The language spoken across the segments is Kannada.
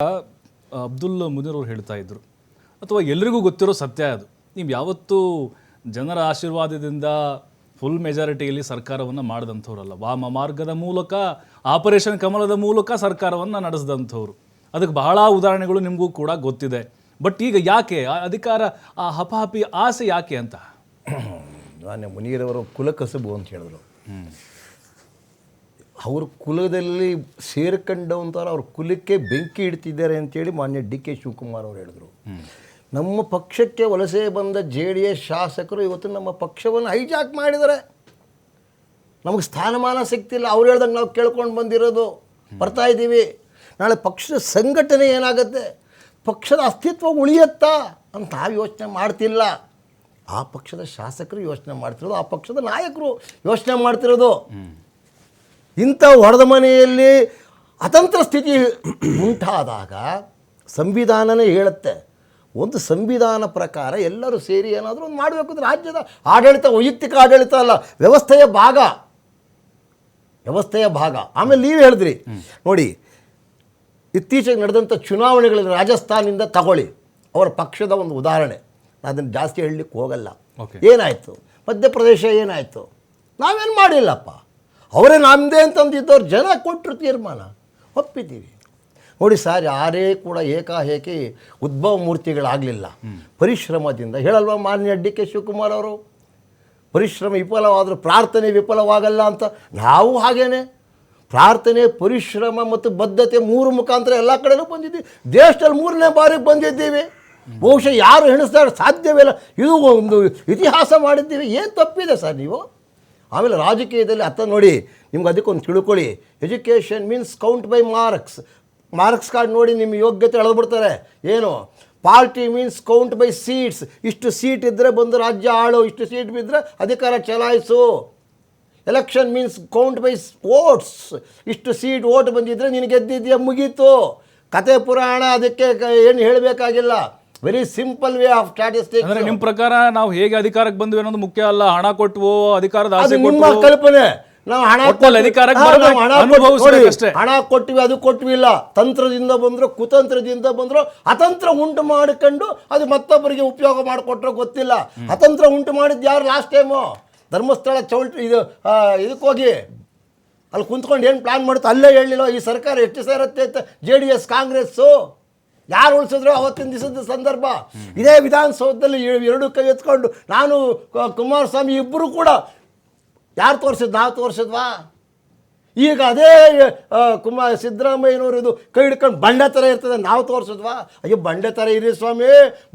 ಅಬ್ದುಲ್ ಮುನೀರ್ ಅವರು ಹೇಳ್ತಾ ಇದ್ರು, ಅಥವಾ ಎಲ್ರಿಗೂ ಗೊತ್ತಿರೋ ಸತ್ಯ ಅದು, ನೀವು ಯಾವತ್ತೂ ಜನರ ಆಶೀರ್ವಾದದಿಂದ ಫುಲ್ ಮೆಜಾರಿಟಿಯಲ್ಲಿ ಸರ್ಕಾರವನ್ನು ಮಾಡಿದಂಥವ್ರಲ್ಲ. ವಾಮ ಮಾರ್ಗದ ಮೂಲಕ, ಆಪರೇಷನ್ ಕಮಲದ ಮೂಲಕ ಸರ್ಕಾರವನ್ನು ನಡೆಸಿದಂಥವ್ರು. ಅದಕ್ಕೆ ಬಹಳ ಉದಾಹರಣೆಗಳು ನಿಮಗೂ ಕೂಡ ಗೊತ್ತಿದೆ. ಬಟ್ ಈಗ ಯಾಕೆ ಆ ಅಧಿಕಾರ, ಆ ಹಪಾಹಪಿ ಆಸೆ ಯಾಕೆ ಅಂತ? ನಾನು ಮುನೀರವರು ಕುಲ ಕಸಬು ಅಂತ ಹೇಳಿದ್ರು. ಅವ್ರ ಕುಲದಲ್ಲಿ ಸೇರ್ಕೊಂಡವಂಥವ್ರು ಅವ್ರ ಕುಲಕ್ಕೆ ಬೆಂಕಿ ಇಡ್ತಿದ್ದಾರೆ ಅಂತೇಳಿ ಮಾನ್ಯ ಡಿ ಕೆ ಶಿವಕುಮಾರ್ ಅವರು ಹೇಳಿದ್ರು. ನಮ್ಮ ಪಕ್ಷಕ್ಕೆ ವಲಸೆ ಬಂದ JDS ಶಾಸಕರು ಇವತ್ತು ನಮ್ಮ ಪಕ್ಷವನ್ನು ಹೈಜಾಕ್ ಮಾಡಿದ್ದಾರೆ. ನಮಗೆ ಸ್ಥಾನಮಾನ ಸಿಗ್ತಿಲ್ಲ, ಅವ್ರು ಹೇಳ್ದಂಗೆ ನಾವು ಕೇಳ್ಕೊಂಡು ಬಂದಿರೋದು ಬರ್ತಾ ಇದ್ದೀವಿ. ನಾಳೆ ಪಕ್ಷದ ಸಂಘಟನೆ ಏನಾಗುತ್ತೆ, ಪಕ್ಷದ ಅಸ್ತಿತ್ವ ಉಳಿಯತ್ತಾ ಅಂತ ಯೋಚನೆ ಮಾಡ್ತಿಲ್ಲ. ಆ ಪಕ್ಷದ ಶಾಸಕರು ಯೋಚನೆ ಮಾಡ್ತಿರೋದು, ಆ ಪಕ್ಷದ ನಾಯಕರು ಯೋಚನೆ ಮಾಡ್ತಿರೋದು. ಇಂಥ ಹೊಡೆದ ಮನೆಯಲ್ಲಿ ಅತಂತ್ರ ಸ್ಥಿತಿ ಉಂಟಾದಾಗ ಸಂವಿಧಾನನೇ ಹೇಳುತ್ತೆ, ಒಂದು ಸಂವಿಧಾನ ಪ್ರಕಾರ ಎಲ್ಲರೂ ಸೇರಿ ಏನಾದರೂ ಒಂದು ಮಾಡಬೇಕು ಅಂದರೆ ರಾಜ್ಯದ ಆಡಳಿತ ವೈಯಕ್ತಿಕ ಆಡಳಿತ ಅಲ್ಲ, ವ್ಯವಸ್ಥೆಯ ಭಾಗ. ಆಮೇಲೆ ನೀವು ಹೇಳಿದ್ರಿ ನೋಡಿ, ಇತ್ತೀಚೆಗೆ ನಡೆದಂಥ ಚುನಾವಣೆಗಳಲ್ಲಿ ರಾಜಸ್ಥಾನದಿಂದ ತಗೊಳ್ಳಿ, ಅವರ ಪಕ್ಷದ ಒಂದು ಉದಾಹರಣೆ. ಅದನ್ನು ಜಾಸ್ತಿ ಹೇಳಲಿಕ್ಕೆ ಹೋಗಲ್ಲ. ಏನಾಯಿತು ಮಧ್ಯಪ್ರದೇಶ, ಏನಾಯಿತು? ನಾವೇನು ಮಾಡಿಲ್ಲಪ್ಪ, ಅವರೇ ನಮ್ಮದೇ ಅಂತಂದಿದ್ದವ್ರು ಜನ ಕೊಟ್ಟರು ತೀರ್ಮಾನ, ಒಪ್ಪಿದ್ದೀವಿ. ನೋಡಿ ಸರ್, ಯಾರೇ ಕೂಡ ಏಕಾಏಕಿ ಉದ್ಭವ ಮೂರ್ತಿಗಳಾಗಲಿಲ್ಲ. ಪರಿಶ್ರಮದಿಂದ ಹೇಳಲ್ವ ಮಾನ್ಯ ಡಿ ಕೆ ಶಿವಕುಮಾರ್ ಅವರು, ಪರಿಶ್ರಮ ವಿಫಲವಾದರೂ ಪ್ರಾರ್ಥನೆ ವಿಫಲವಾಗಲ್ಲ ಅಂತ. ನಾವು ಹಾಗೇನೆ ಪ್ರಾರ್ಥನೆ, ಪರಿಶ್ರಮ ಮತ್ತು ಬದ್ಧತೆ ಮೂರು ಮುಖಾಂತರ ಎಲ್ಲ ಕಡೆನೂ ಬಂದಿದ್ದೀವಿ. ದೇಶದಲ್ಲಿ 3ನೇ ಬಾರಿಗೆ ಬಂದಿದ್ದೀವಿ. ಬಹುಶಃ ಯಾರು ಎಣಿಸ್ತಾರೆ ಸಾಧ್ಯವಿಲ್ಲ. ಇದು ಒಂದು ಇತಿಹಾಸ ಮಾಡಿದ್ದೀವಿ. ಏನು ತಪ್ಪಿದೆ ಸರ್ ನೀವು? ಆಮೇಲೆ ರಾಜಕೀಯದಲ್ಲಿ ನೋಡಿ, ನಿಮ್ಗೆ ಅದಕ್ಕೊಂದು ತಿಳ್ಕೊಳ್ಳಿ, education means count by marks card ನೋಡಿ ನಿಮ್ಮ ಯೋಗ್ಯತೆ ಎಳೆದ್ಬಿಡ್ತಾರೆ. ಏನು party means count by seats, ಇಷ್ಟು ಸೀಟ್ ಇದ್ದರೆ ಬಂದು ರಾಜ್ಯ ಆಳು, ಇಷ್ಟು ಸೀಟ್ ಬಿದ್ದರೆ ಅಧಿಕಾರ ಚಲಾಯಿಸು. Election means count by votes, ಇಷ್ಟು ಸೀಟ್ ಓಟ್ ಬಂದಿದ್ದರೆ ನಿನಗೆ ಗೆದ್ದಿದೆಯಾ, ಮುಗೀತು. ಕತೆ ಪುರಾಣ, ಅದಕ್ಕೆ ಏನು ಹೇಳಬೇಕಾಗಿಲ್ಲ. Very simple way of statistics. ಅಂದ್ರೆ ನಿಮ್ಮ ಪ್ರಕಾರ ನಾವು ಹೇಗೆ ಅಧಿಕಾರಕ್ಕೆ ಬಂದ್ವಿ ಅನ್ನೋದು ಮುಖ್ಯ ಅಲ್ಲ, ಹಣ ಕೊಟ್ಟವು, ಅಧಿಕಾರದ ಆಸೆ ಕೊಟ್ಟು, ನಿಮ್ಮ ಕಲ್ಪನೆ. ನಾವು ಹಣ ಕೊಟ್ಟಿವಿ, ಅದು ಕೊಟ್ಟಿವಿ ಇಲ್ಲ. ತಂತ್ರದಿಂದ ಬಂದ್ರು, ಕುತಂತ್ರದಿಂದ ಬಂದ್ರು, ಅತಂತ್ರ ಉಂಟು ಮಾಡಿಕೊಂಡು ಅದು ಮತ್ತೊಬ್ಬರಿಗೆ ಉಪಯೋಗ ಮಾಡಿಕೊಟ್ರೋ ಗೊತ್ತಿಲ್ಲ. ಅತಂತ್ರ ಉಂಟು ಮಾಡಿದ್ದು ಯಾರು ಲಾಸ್ಟ್ ಟೈಮು? ಧರ್ಮಸ್ಥಳ ಇದಕ್ಕೆ ಹೋಗಿ ಅಲ್ಲಿ ಕುಂತ್ಕೊಂಡು ಏನು ಪ್ಲಾನ್ ಮಾಡುತ್ತೆ ಅಲ್ಲೇ ಹೇಳಲಿಲ್ಲ. ಈ ಸರ್ಕಾರ ಎಷ್ಟು ಸೇರುತ್ತೆ ಅಂತ JDS ಕಾಂಗ್ರೆಸ್ಸು ಯಾರು ಉಳಿಸಿದ್ರು ಅವತ್ತಿನ ದಿವಸದ ಸಂದರ್ಭ. ಇದೇ ವಿಧಾನಸೌಧದಲ್ಲಿ 2 ಕೈ ಎತ್ಕೊಂಡು ನಾನು ಕುಮಾರಸ್ವಾಮಿ ಇಬ್ಬರು ಕೂಡ ಯಾರು ತೋರಿಸಿದ್ದು? ನಾವು ತೋರಿಸಿದ್ವಾ? ಈಗ ಅದೇ ಸಿದ್ದರಾಮಯ್ಯನವರು ಇದು ಕೈ ಹಿಡ್ಕೊಂಡು ಬಂಡೆ ಥರ ಇರ್ತದೆ, ನಾವು ತೋರಿಸಿದ್ವಾ? ಅಯ್ಯೋ ಬಂಡೆ ಥರ ಇರಿ ಸ್ವಾಮಿ,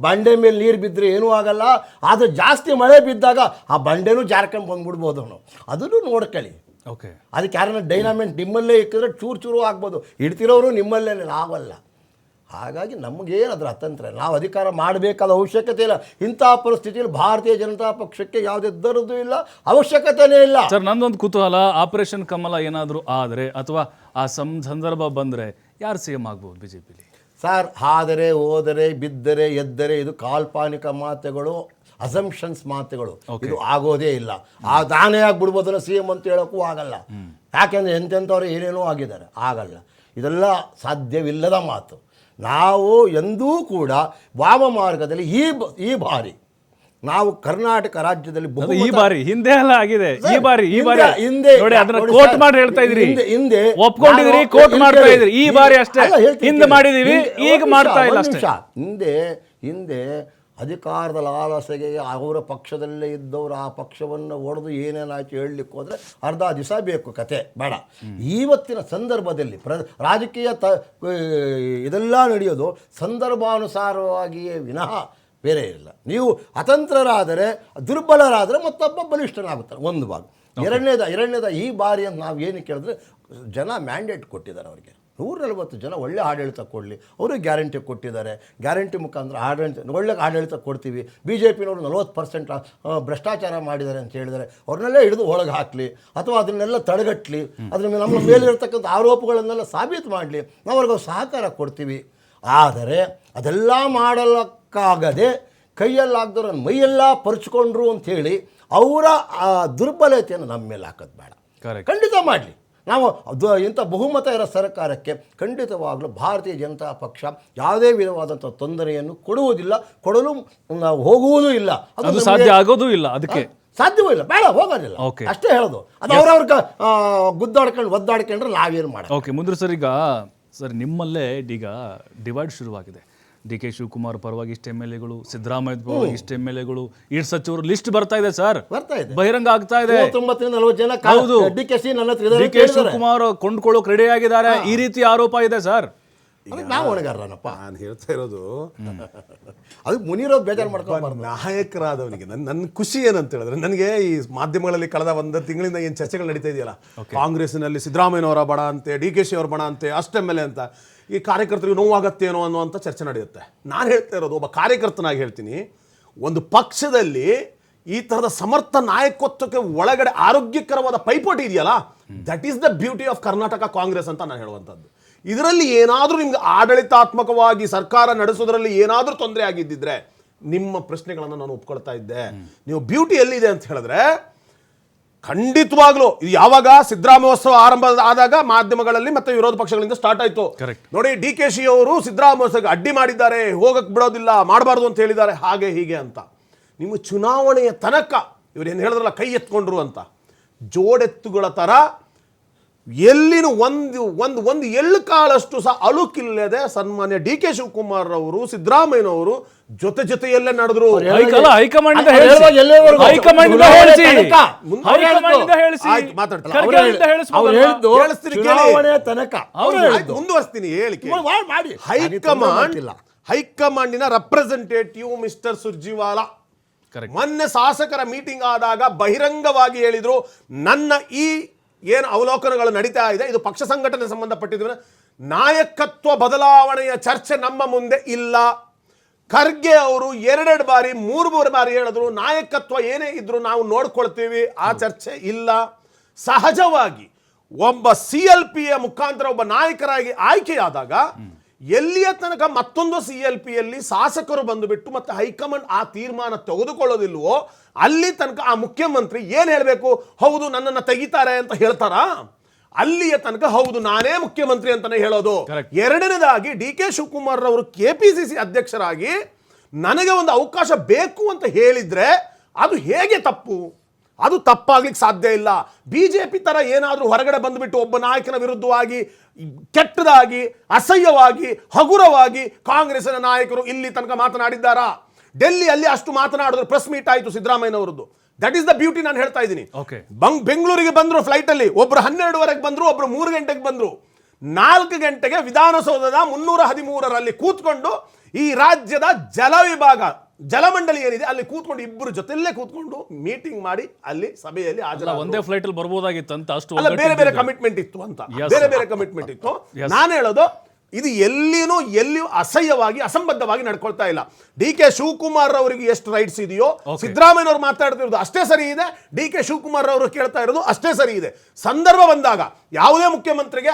ಬಂಡೆ ಮೇಲೆ ನೀರು ಬಿದ್ದರೆ ಏನೂ ಆಗಲ್ಲ. ಆದರೆ ಜಾಸ್ತಿ ಮಳೆ ಬಿದ್ದಾಗ ಆ ಬಂಡೆನೂ ಜಾರ್ಕೊಂಡು ಬಂದ್ಬಿಡ್ಬೋದು ಅವನು, ಅದನ್ನು ನೋಡ್ಕೊಳ್ಳಿ. ಓಕೆ, ಅದಕ್ಕೆ ಯಾರನ್ನ ಡೈನಾಮೆಂಟ್ ನಿಮ್ಮಲ್ಲೇ ಇಕ್ಕಿದ್ರೆ ಚೂರು ಆಗ್ಬೋದು, ಇಡ್ತಿರೋರು ನಿಮ್ಮಲ್ಲೇ, ನಾವಲ್ಲ. ಹಾಗಾಗಿ ನಮಗೇನು ಅದರ ಅತಂತ್ರ, ನಾವು ಅಧಿಕಾರ ಮಾಡಬೇಕಾದ ಅವಶ್ಯಕತೆ ಇಲ್ಲ. ಇಂಥ ಪರಿಸ್ಥಿತಿಯಲ್ಲಿ ಭಾರತೀಯ ಜನತಾ ಪಕ್ಷಕ್ಕೆ ಯಾವುದೇ ದರದ್ದು ಇಲ್ಲ, ಅವಶ್ಯಕತೆಯೇ ಇಲ್ಲ. ಸರ್, ನಂದೊಂದು ಕುತೂಹಲ, ಆಪರೇಷನ್ ಕಮಲ ಏನಾದರೂ ಆದರೆ ಅಥವಾ ಆ ಸಂದರ್ಭ ಬಂದರೆ ಯಾರು CM ಆಗ್ಬೋದು BJPಲಿ? ಸರ್, ಆದರೆ ಹೋದರೆ ಬಿದ್ದರೆ ಎದ್ದರೆ ಇದು ಕಾಲ್ಪನಿಕ ಮಾತುಗಳು, ಅಸಂಪ್ಷನ್ಸ್ ಮಾತುಗಳು. ಇದು ಆಗೋದೇ ಇಲ್ಲ. ಆ ದಾನೇ ಆಗಿಬಿಡ್ಬೋದಲ್ಲ CM ಅಂತ ಹೇಳೋಕ್ಕೂ ಆಗಲ್ಲ. ಯಾಕೆಂದರೆ ಎಂತೆಂಥವ್ರು ಏನೇನೋ ಆಗಿದ್ದಾರೆ, ಆಗಲ್ಲ. ಇದೆಲ್ಲ ಸಾಧ್ಯವಿಲ್ಲದ ಮಾತು. ನಾವು ಎಂದೂ ಕೂಡ ವಾಮ ಮಾರ್ಗದಲ್ಲಿ ಈ ಬಾರಿ ನಾವು ಕರ್ನಾಟಕ ರಾಜ್ಯದಲ್ಲಿ ಈ ಬಾರಿ ಹಿಂದೆ ಎಲ್ಲ ಆಗಿದೆ, ಈ ಬಾರಿ ಹಿಂದೆ ನೋಡಿ, ಅದನ್ನ ಕೋಟ್ ಮಾಡಿ ಹೇಳ್ತಾ ಇದ್ರಿ, ಹಿಂದೆ ಒಪ್ಕೊಂಡಿದ್ರಿ, ಕೋಟ್ ಮಾಡ್ತಾ ಇದ್ರಿ. ಈ ಬಾರಿ ಅಷ್ಟೇ ಹಿಂದೆ ಮಾಡಿದೀವಿ, ಈಗ ಮಾಡ್ತಾ ಇಲ್ಲ ಅಷ್ಟೇ. ಹಿಂದೆ ಅಧಿಕಾರದ ಲಾಲಸೆಗೆ ಅವರ ಪಕ್ಷದಲ್ಲೇ ಇದ್ದವರು ಆ ಪಕ್ಷವನ್ನು ಒಡೆದು ಏನೇನಾಯ್ತು ಹೇಳಲಿಕ್ಕೆ ಹೋದರೆ ಅರ್ಧ ದಿವಸ ಬೇಕು, ಕತೆ ಬೇಡ. ಇವತ್ತಿನ ಸಂದರ್ಭದಲ್ಲಿ ರಾಜಕೀಯ ಇದೆಲ್ಲ ನಡೆಯೋದು ಸಂದರ್ಭಾನುಸಾರವಾಗಿಯೇ ವಿನಃ ಬೇರೆ ಇಲ್ಲ. ನೀವು ಅತಂತ್ರರಾದರೆ, ದುರ್ಬಲರಾದರೆ ಮತ್ತೊಬ್ಬ ಬಲಿಷ್ಠನಾಗುತ್ತಾರೆ, ಒಂದು ಭಾಗ. ಎರಡನೇದ ಈ ಬಾರಿ ಅಂತ ನಾವು ಏನು ಕೇಳಿದ್ರೆ, ಜನ ಮ್ಯಾಂಡೇಟ್ ಕೊಟ್ಟಿದ್ದಾರೆ ಅವರಿಗೆ. 140 ಜನ ಒಳ್ಳೆ ಆಡಳಿತ ಕೊಡಲಿ, ಅವರು ಗ್ಯಾರಂಟಿ ಕೊಟ್ಟಿದ್ದಾರೆ. ಗ್ಯಾರಂಟಿ ಮುಖಾಂತರ ಒಳ್ಳೆ ಆಡಳಿತ ಕೊಡ್ತೀವಿ. BJPನವರು 40% ಭ್ರಷ್ಟಾಚಾರ ಮಾಡಿದ್ದಾರೆ ಅಂತ ಹೇಳಿದರೆ ಅವ್ರನ್ನೆಲ್ಲ ಹಿಡಿದು ಒಳಗೆ ಹಾಕಲಿ, ಅಥವಾ ಅದನ್ನೆಲ್ಲ ತಡೆಗಟ್ಟಲಿ, ಅದ್ರ ನಮ್ಮ ಮೇಲಿರ್ತಕ್ಕಂಥ ಆರೋಪಗಳನ್ನೆಲ್ಲ ಸಾಬೀತು ಮಾಡಲಿ, ನಾವು ಅವ್ರಿಗೆ ಸಹಕಾರ ಕೊಡ್ತೀವಿ. ಆದರೆ ಅದೆಲ್ಲ ಮಾಡಲಿಕ್ಕಾಗದೆ ಕೈಯಲ್ಲಾಗ್ದವ್ರ ಮೈಯೆಲ್ಲ ಪರ್ಚ್ಕೊಂಡ್ರು ಅಂಥೇಳಿ ಅವರ ದುರ್ಬಲತೆಯನ್ನು ನಮ್ಮ ಮೇಲೆ ಹಾಕೋದು ಬೇಡ. ಖಂಡಿತ ಮಾಡಲಿ, ನಾವು ಇಂಥ ಬಹುಮತ ಇರೋ ಸರ್ಕಾರಕ್ಕೆ ಖಂಡಿತವಾಗಲೂ ಭಾರತೀಯ ಜನತಾ ಪಕ್ಷ ಯಾವುದೇ ವಿಧವಾದಂಥ ತೊಂದರೆಯನ್ನು ಕೊಡುವುದಿಲ್ಲ, ಕೊಡಲು ನಾವು ಹೋಗುವುದೂ ಇಲ್ಲ. ಅದು ಸಾಧ್ಯ ಆಗೋದು ಇಲ್ಲ, ಅದಕ್ಕೆ ಸಾಧ್ಯವೂ ಇಲ್ಲ, ಬೇಡ ಹೋಗೋದಿಲ್ಲ, Okay. ಅಷ್ಟೇ ಹೇಳೋದು. ಅದು ಅವ್ರವ್ರ ಗುದ್ದಾಡ್ಕೊಂಡು ಒದ್ದಾಡ್ಕೊಂಡ್ರೆ ನಾವೇನು ಮಾಡೋದು? ಓಕೆ, ಮುಂದೆ ಸರ್ ಈಗ ಸರ್ ನಿಮ್ಮಲ್ಲೇ ಈಗ ಡಿವೈಡ್ ಶುರುವಾಗಿದೆ. ಡಿ ಕೆ ಶಿವಕುಮಾರ್ ಪರವಾಗಿ ಇಷ್ಟು ಎಮ್ ಎಲ್ ಎಗಳು, ಸಿದ್ದರಾಮಯ್ಯ ಪರವಾಗಿ ಇಷ್ಟು ಎಮ್ ಎಲ್ ಎಗಳು, ಈಡ್ ಸಚಿವರು ಲಿಸ್ಟ್ ಬರ್ತಾ ಇದೆ ಸರ್, ಬರ್ತಾ ಇದೆ, ಬಹಿರಂಗ ಆಗ್ತಾ ಇದೆ. 39-40 ಜನ ಹೌದು. ಡಿ ಕೆ ಸಿ ನನ್ನ ಹತ್ರ ಡಿ ಕೆ ಶಿವಕುಮಾರ್ ಕೊಂಡ್ಕೊಳ್ಳೋಕೆ ರೆಡಿ ಆಗಿದ್ದಾರೆ, ಈ ರೀತಿ ಆರೋಪ ಇದೆ ಸರ್. ನಾವು ಹೊಣೆಗಾರನಪ್ಪ. ನಾನು ಹೇಳ್ತಾ ಇರೋದು ಅದು ಮುನಿರೋದು ಬೇಜಾರು ಮಾಡ್ಕೊಂಡು ನಾಯಕರಾದವನಿಗೆ ನನ್ನ ಖುಷಿ ಏನಂತ ಹೇಳಿದ್ರೆ, ನನಗೆ ಈ ಮಾಧ್ಯಮಗಳಲ್ಲಿ ಕಳೆದ ಒಂದು ತಿಂಗಳಿಂದ ಏನು ಚರ್ಚೆಗಳು ನಡೀತಾ ಇದೆಯಲ್ಲ, ಕಾಂಗ್ರೆಸ್ನಲ್ಲಿ ಸಿದ್ದರಾಮಯ್ಯನವರ ಬಣ ಅಂತೆ, ಡಿ ಕೆ ಶಿ ಅವರ ಬಣ ಅಂತೆ, ಅಷ್ಟೆಮ್ಮೆಲೆ ಅಂತ, ಈ ಕಾರ್ಯಕರ್ತರಿಗೆ ನೋವಾಗತ್ತೇನೋ ಅನ್ನುವಂಥ ಚರ್ಚೆ ನಡೆಯುತ್ತೆ. ನಾನು ಹೇಳ್ತಾ ಇರೋದು ಒಬ್ಬ ಕಾರ್ಯಕರ್ತನಾಗಿ ಹೇಳ್ತೀನಿ, ಒಂದು ಪಕ್ಷದಲ್ಲಿ ಈ ಥರದ ಸಮರ್ಥ ನಾಯಕತ್ವಕ್ಕೆ ಒಳಗಡೆ ಆರೋಗ್ಯಕರವಾದ ಪೈಪೋಟಿ ಇದೆಯಲ್ಲ, that is the beauty of Karnataka Congress ಅಂತ ನಾನು ಹೇಳುವಂಥದ್ದು. ಇದರಲ್ಲಿ ಏನಾದರೂ ನಿಮ್ಗೆ ಆಡಳಿತಾತ್ಮಕವಾಗಿ ಸರ್ಕಾರ ನಡೆಸೋದ್ರಲ್ಲಿ ಏನಾದರೂ ತೊಂದರೆ ಆಗಿದ್ದಿದ್ರೆ ನಿಮ್ಮ ಪ್ರಶ್ನೆಗಳನ್ನು ನಾನು ಒಪ್ಕೊಳ್ತಾ ಇದ್ದೆ. ನೀವು ಬ್ಯೂಟಿ ಎಲ್ಲಿದೆ ಅಂತ ಹೇಳಿದ್ರೆ, ಖಂಡಿತವಾಗ್ಲೂ ಇದು ಯಾವಾಗ ಸಿದ್ದರಾಮೋತ್ಸವ ಆರಂಭ ಆದಾಗ ಮಾಧ್ಯಮಗಳಲ್ಲಿ ಮತ್ತೆ ವಿರೋಧ ಪಕ್ಷಗಳಿಂದ ಸ್ಟಾರ್ಟ್ ಆಯಿತು. ನೋಡಿ, ಡಿ ಕೆ ಶಿ ಅವರು ಸಿದ್ದರಾಮೋತ್ಸವಕ್ಕೆ ಅಡ್ಡಿ ಮಾಡಿದ್ದಾರೆ, ಹೋಗಕ್ಕೆ ಬಿಡೋದಿಲ್ಲ, ಮಾಡಬಾರ್ದು ಅಂತ ಹೇಳಿದ್ದಾರೆ, ಹಾಗೆ ಹೀಗೆ ಅಂತ. ನಿಮ್ಮ ಚುನಾವಣೆಯ ತನಕ ಇವ್ರೇನು ಹೇಳಿದ್ರಲ್ಲ, ಕೈ ಎತ್ಕೊಂಡ್ರು ಅಂತ, ಜೋಡೆತ್ತುಗಳ ಥರ ಎಲ್ಲಿನೂ ಒಂದು ಎಳ್ಳು ಕಾಳಷ್ಟು ಸಹ ಅಳುಕಿಲ್ಲದೆ ಸನ್ಮಾನ್ಯ ಡಿ ಕೆ ಶಿವಕುಮಾರ್ ಅವರು, ಸಿದ್ದರಾಮಯ್ಯನವರು ಜೊತೆಯಲ್ಲೇ ನಡೆದ್ರು. ಹೈಕಮಾಂಡ್ ಮುಂದುವರಿಸ್ತೀನಿ ಹೇಳಿಕೆ. ಹೈಕಮಾಂಡಿನ ರೆಪ್ರೆಸೆಂಟೇಟಿವ್ ಮಿಸ್ಟರ್ ಸುರ್ಜಿವಾಲಾ ಮೊನ್ನೆ ಶಾಸಕರ ಮೀಟಿಂಗ್ ಆದಾಗ ಬಹಿರಂಗವಾಗಿ ಹೇಳಿದ್ರು, ನನ್ನ ಈ ಏನು ಅವಲೋಕನಗಳು ನಡೀತಾ ಇದೆ ಇದು ಪಕ್ಷ ಸಂಘಟನೆ ಸಂಬಂಧಪಟ್ಟಿದ್ರೆ ನಾಯಕತ್ವ ಬದಲಾವಣೆಯ ಚರ್ಚೆ ನಮ್ಮ ಮುಂದೆ ಇಲ್ಲ. ಖರ್ಗೆ ಅವರು 2 ಬಾರಿ 3 ಬಾರಿ ಹೇಳಿದ್ರು, ನಾಯಕತ್ವ ಏನೇ ಇದ್ರು ನಾವು ನೋಡ್ಕೊಳ್ತೀವಿ, ಆ ಚರ್ಚೆ ಇಲ್ಲ. ಸಹಜವಾಗಿ ಒಬ್ಬ CLPಯ ಮುಖಾಂತರ ಒಬ್ಬ ನಾಯಕರಾಗಿ ಆಯ್ಕೆಯಾದಾಗ ಎಲ್ಲಿಯ ತನಕ ಮತ್ತೊಂದು CLPಯಲ್ಲಿ ಶಾಸಕರು ಬಂದುಬಿಟ್ಟು ಮತ್ತೆ ಹೈಕಮಾಂಡ್ ಆ ತೀರ್ಮಾನ ತೆಗೆದುಕೊಳ್ಳೋದಿಲ್ವೋ ಅಲ್ಲಿ ತನಕ ಆ ಮುಖ್ಯಮಂತ್ರಿ ಏನು ಹೇಳಬೇಕು, ಹೌದು ನನ್ನನ್ನು ತೆಗಿತಾರೆ ಅಂತ ಹೇಳ್ತಾರಾ? ಅಲ್ಲಿಯ ತನಕ ಹೌದು ನಾನೇ ಮುಖ್ಯಮಂತ್ರಿ ಅಂತಾನೆ ಹೇಳೋದು. ಎರಡನೇದಾಗಿ ಡಿ ಕೆ ಶಿವಕುಮಾರ್ ಅವರು KPCC ಅಧ್ಯಕ್ಷರಾಗಿ ನನಗೆ ಒಂದು ಅವಕಾಶ ಬೇಕು ಅಂತ ಹೇಳಿದ್ರೆ ಅದು ಹೇಗೆ ತಪ್ಪು? ಅದು ತಪ್ಪಾಗ್ಲಿಕ್ಕೆ ಸಾಧ್ಯ ಇಲ್ಲ. BJP ತರ ಏನಾದರೂ ಹೊರಗಡೆ ಬಂದುಬಿಟ್ಟು ಒಬ್ಬ ನಾಯಕನ ವಿರುದ್ಧವಾಗಿ ಕೆಟ್ಟದಾಗಿ, ಅಸಹ್ಯವಾಗಿ, ಹಗುರವಾಗಿ ಕಾಂಗ್ರೆಸ್ನ ನಾಯಕರು ಇಲ್ಲಿ ತನಕ ಮಾತನಾಡಿದ್ದಾರಾ? ಡೆಲ್ಲಿಯಲ್ಲಿ ಅಷ್ಟು ಮಾತನಾಡಿದ್ರು, ಪ್ರೆಸ್ ಮೀಟ್ ಆಯಿತು ಸಿದ್ದರಾಮಯ್ಯನವರದ್ದು. That is the beauty. ನಾನು ಹೇಳ್ತಾ ಇದ್ದೀನಿ. ಬೆಂಗಳೂರಿಗೆ ಬಂದ್ರು ಫ್ಲೈಟ್ ಅಲ್ಲಿ, ಒಬ್ರು 12:15 ಬಂದ್ರು, ಒಬ್ರು 3 ಗಂಟೆಗೆ ಬಂದ್ರು. 4 ಗಂಟೆಗೆ ವಿಧಾನಸೌಧದ 313ರಲ್ಲಿ ಕೂತ್ಕೊಂಡು ಈ ರಾಜ್ಯದ ಜಲ ವಿಭಾಗ, ಜಲಮಂಡಳಿ ಏನಿದೆ ಅಲ್ಲಿ ಕೂತ್ಕೊಂಡು ಇಬ್ಬರು ಜೊತೆಲ್ಲೇ ಕೂತ್ಕೊಂಡು ಮೀಟಿಂಗ್ ಮಾಡಿ ಅಲ್ಲಿ ಸಭೆಯಲ್ಲಿ ಒಂದೇ ಫ್ಲೈಟ್ ಅಲ್ಲಿ ಬರ್ಬೋದಾಗಿತ್ತು ಅಂತ, ಅಷ್ಟು ಬೇರೆ ಕಮಿಟ್ಮೆಂಟ್ ಇತ್ತು ಅಂತ, ಬೇರೆ ಕಮಿಟ್ಮೆಂಟ್ ಇತ್ತು. ನಾನು ಹೇಳೋದು ಇದು ಎಲ್ಲಿಯೂ ಅಸಹ್ಯವಾಗಿ, ಅಸಂಬದ್ಧವಾಗಿ ನಡ್ಕೊಳ್ತಾ ಇಲ್ಲ. ಡಿ ಕೆ ಶಿವಕುಮಾರ್ ಅವರಿಗೆ ಎಷ್ಟು ರೈಟ್ಸ್ ಇದೆಯೋ ಸಿದ್ದರಾಮಯ್ಯನವರು ಮಾತಾಡ್ತಿರೋದು ಅಷ್ಟೇ ಸರಿ ಇದೆ, ಡಿ ಕೆ ಶಿವಕುಮಾರ್ ಅವರು ಕೇಳ್ತಾ ಇರೋದು ಅಷ್ಟೇ ಸರಿ ಇದೆ. ಸಂದರ್ಭ ಬಂದಾಗ ಯಾವುದೇ ಮುಖ್ಯಮಂತ್ರಿಗೆ